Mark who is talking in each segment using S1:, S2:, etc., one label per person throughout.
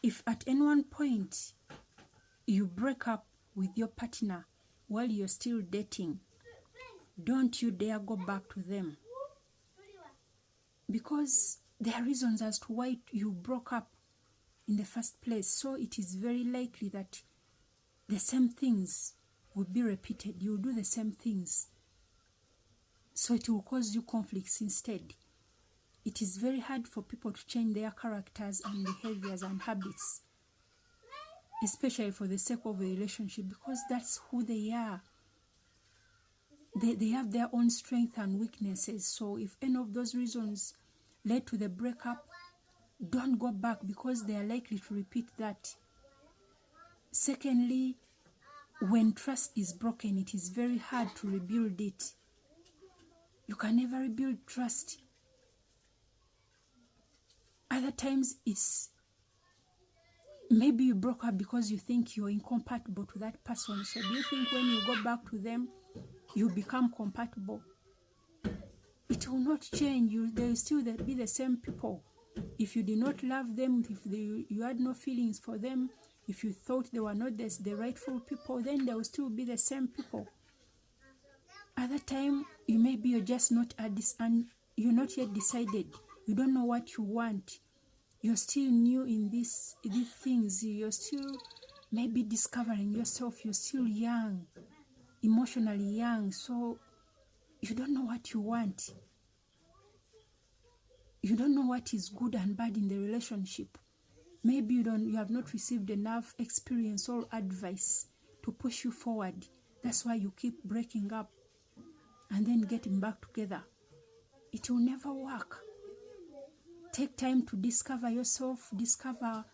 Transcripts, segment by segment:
S1: If at any one point you break up with your partner while you're still dating, don't you dare go back to them. Because there are reasons as to why you broke up in the first place. So it is very likely that the same things will be repeated. You will do the same things. So it will cause you conflicts instead. It is very hard for people to change their characters and behaviors and habits, especially for the sake of a relationship, because that's who they are. They have their own strengths and weaknesses. So if any of those reasons led to the breakup, don't go back, because they are likely to repeat that. Secondly, when trust is broken, it is very hard to rebuild it. You can never rebuild trust. Other times it's maybe you broke up because you think you're incompatible to that person. So do you think when you go back to them, you become compatible? It will not change. They will still be the same people. If you did not love them, if you had no feelings for them, if you thought they were not the rightful people, then they will still be the same people. Other time, you're just not at this, and you're not yet decided. You don't know what you want. You're still new in these things. You're still maybe discovering yourself. You're still young, emotionally young. So you don't know what you want. You don't know what is good and bad in the relationship. Maybe you have not received enough experience or advice to push you forward. That's why you keep breaking up and then getting back together. It will never work. Take time to discover yourself, discover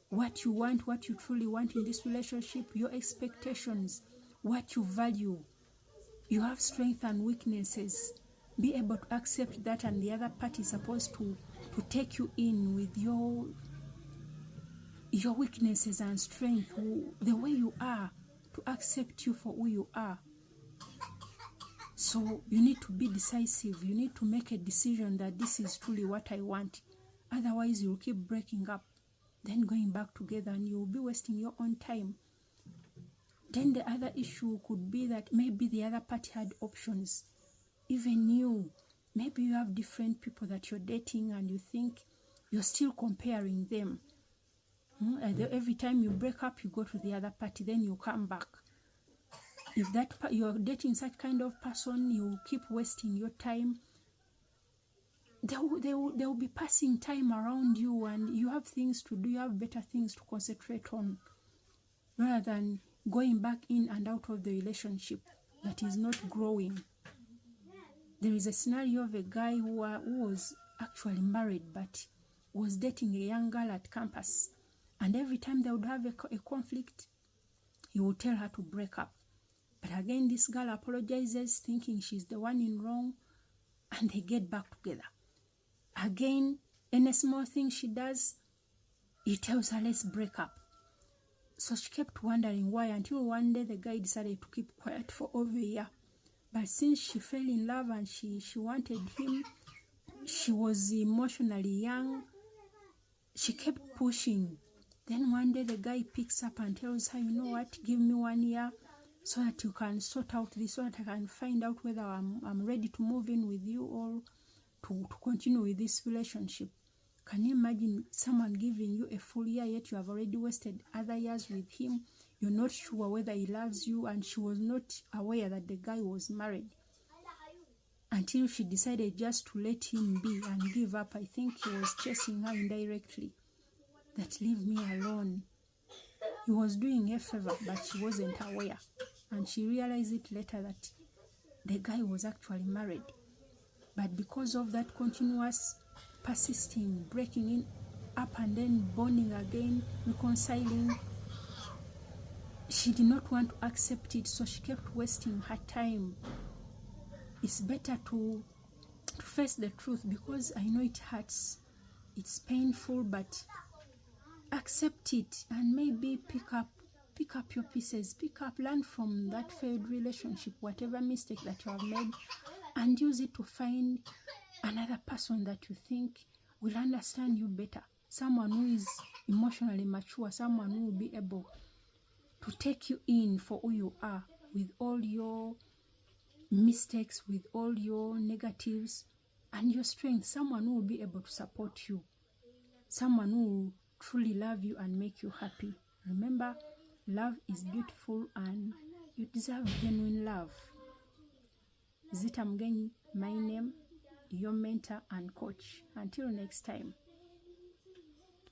S1: what you want, what you truly want in this relationship, your expectations, what you value. You have strengths and weaknesses. Be able to accept that, and the other party is supposed to take you in with your weaknesses and strength, the way you are, to accept you for who you are. So you need to be decisive. You need to make a decision that this is truly what I want. Otherwise, you'll keep breaking up, then going back together, and you'll be wasting your own time. Then the other issue could be that maybe the other party had options. Even you, maybe you have different people that you're dating and you think you're still comparing them. Every time you break up, you go to the other party, then you come back. If you're dating such kind of person, you keep wasting your time. They will be passing time around you, and you have things to do. You have better things to concentrate on, rather than going back in and out of the relationship that is not growing. There is a scenario of a guy who was actually married but was dating a young girl at campus, and every time they would have a conflict, he would tell her to break up. But again, this girl apologizes, thinking she's the one in wrong, and they get back together. Again, any small thing she does, he tells her, let's break up. So she kept wondering why, until one day the guy decided to keep quiet for over a year. But since she fell in love and she wanted him, she was emotionally young, she kept pushing. Then one day the guy picks up and tells her, you know what, give me 1 year so that you can sort out this, so that I can find out whether I'm ready to move in with you or to continue with this relationship. Can you imagine someone giving you a full year, yet you have already wasted other years with him? You're not sure whether he loves you, and she was not aware that the guy was married until she decided just to let him be and give up. I think he was chasing her indirectly, that leave me alone. He was doing a favor, but she wasn't aware, and she realized it later that the guy was actually married. But because of that continuous persisting, breaking in up and then bonding again, reconciling, she did not want to accept it, so she kept wasting her time. It's better to face the truth, because I know it hurts, it's painful, but accept it and maybe pick up your pieces, learn from that failed relationship, whatever mistake that you have made, and use it to find another person that you think will understand you better, someone who is emotionally mature, someone who will be able to take you in for who you are, with all your mistakes, with all your negatives and your strengths. Someone who will be able to support you, someone who will truly love you and make you happy. Remember, love is beautiful and you deserve genuine love. Zita Mgenyi, my name, your mentor and coach. Until next time.